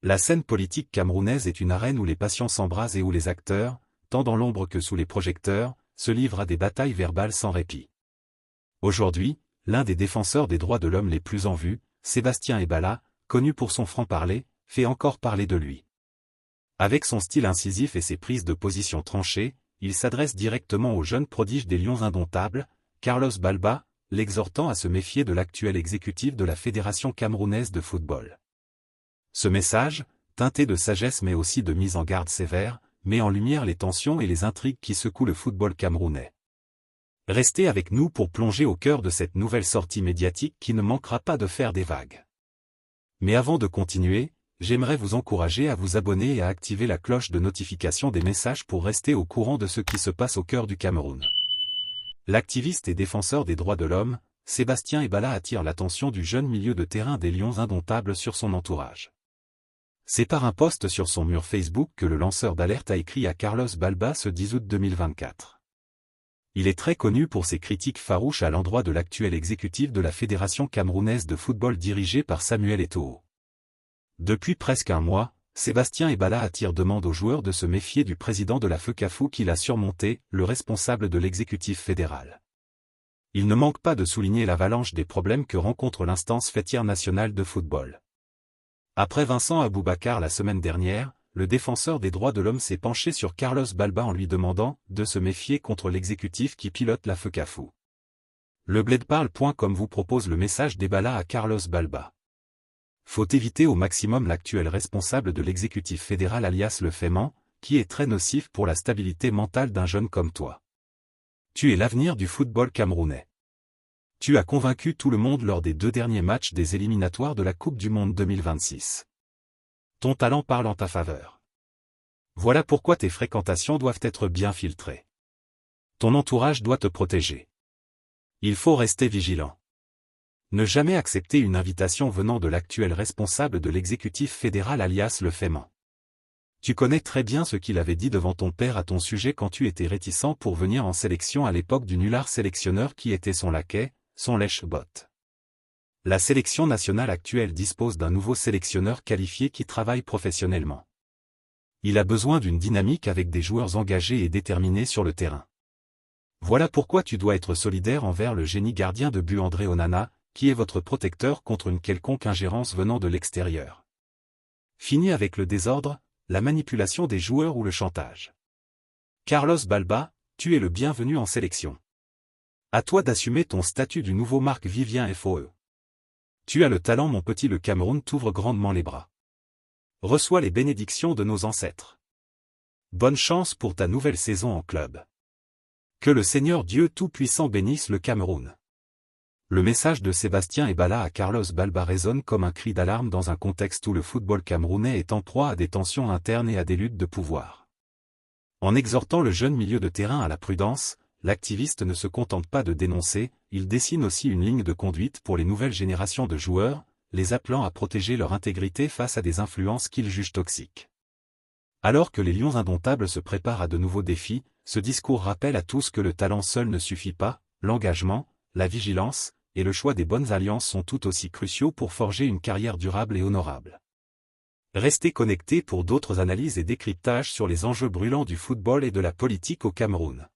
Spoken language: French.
La scène politique camerounaise est une arène où les passions s'embrasent et où les acteurs, tant dans l'ombre que sous les projecteurs, se livrent à des batailles verbales sans répit. Aujourd'hui, l'un des défenseurs des droits de l'homme les plus en vue, Sébastien Ebala, connu pour son franc-parler, fait encore parler de lui. Avec son style incisif et ses prises de position tranchées, il s'adresse directement au jeune prodige des Lions indomptables, Carlos Balba, l'exhortant à se méfier de l'actuel exécutif de la Fédération camerounaise de football. Ce message, teinté de sagesse mais aussi de mise en garde sévère, met en lumière les tensions et les intrigues qui secouent le football camerounais. Restez avec nous pour plonger au cœur de cette nouvelle sortie médiatique qui ne manquera pas de faire des vagues. Mais avant de continuer, j'aimerais vous encourager à vous abonner et à activer la cloche de notification des messages pour rester au courant de ce qui se passe au cœur du Cameroun. L'activiste et défenseur des droits de l'homme, Sébastien Ebala attire l'attention du jeune milieu de terrain des Lions indomptables sur son entourage. C'est par un post sur son mur Facebook que le lanceur d'alerte a écrit à Carlos Balba ce 10 août 2024. Il est très connu pour ses critiques farouches à l'endroit de l'actuel exécutif de la Fédération camerounaise de football dirigée par Samuel Eto'o. Depuis presque un mois, Sébastien Ebala demande aux joueurs de se méfier du président de la FECAFOOT qu'il a surmonté, le responsable de l'exécutif fédéral. Il ne manque pas de souligner l'avalanche des problèmes que rencontre l'instance faîtière nationale de football. Après Vincent Aboubakar la semaine dernière, le défenseur des droits de l'homme s'est penché sur Carlos Balba en lui demandant de se méfier contre l'exécutif qui pilote la FECAFOOT. Lebladeparle.com vous propose le message d'Ebala à Carlos Balba. Faut éviter au maximum l'actuel responsable de l'exécutif fédéral alias le Féman, qui est très nocif pour la stabilité mentale d'un jeune comme toi. Tu es l'avenir du football camerounais. Tu as convaincu tout le monde lors des 2 derniers matchs des éliminatoires de la Coupe du Monde 2026. Ton talent parle en ta faveur. Voilà pourquoi tes fréquentations doivent être bien filtrées. Ton entourage doit te protéger. Il faut rester vigilant. Ne jamais accepter une invitation venant de l'actuel responsable de l'exécutif fédéral alias le Féman. Tu connais très bien ce qu'il avait dit devant ton père à ton sujet quand tu étais réticent pour venir en sélection à l'époque du nulard sélectionneur qui était son laquais, son lèche-botte. La sélection nationale actuelle dispose d'un nouveau sélectionneur qualifié qui travaille professionnellement. Il a besoin d'une dynamique avec des joueurs engagés et déterminés sur le terrain. Voilà pourquoi tu dois être solidaire envers le génie gardien de but André Onana, qui est votre protecteur contre une quelconque ingérence venant de l'extérieur. Fini avec le désordre, la manipulation des joueurs ou le chantage. Carlos Balba, tu es le bienvenu en sélection. À toi d'assumer ton statut du nouveau Marc-Vivien FOE. Tu as le talent mon petit, le Cameroun t'ouvre grandement les bras. Reçois les bénédictions de nos ancêtres. Bonne chance pour ta nouvelle saison en club. Que le Seigneur Dieu Tout-Puissant bénisse le Cameroun. Le message de Sébastien Ebala à Carlos Balba résonne comme un cri d'alarme dans un contexte où le football camerounais est en proie à des tensions internes et à des luttes de pouvoir. En exhortant le jeune milieu de terrain à la prudence, l'activiste ne se contente pas de dénoncer, il dessine aussi une ligne de conduite pour les nouvelles générations de joueurs, les appelant à protéger leur intégrité face à des influences qu'ils jugent toxiques. Alors que les Lions indomptables se préparent à de nouveaux défis, ce discours rappelle à tous que le talent seul ne suffit pas, l'engagement, la vigilance, et le choix des bonnes alliances sont tout aussi cruciaux pour forger une carrière durable et honorable. Restez connectés pour d'autres analyses et décryptages sur les enjeux brûlants du football et de la politique au Cameroun.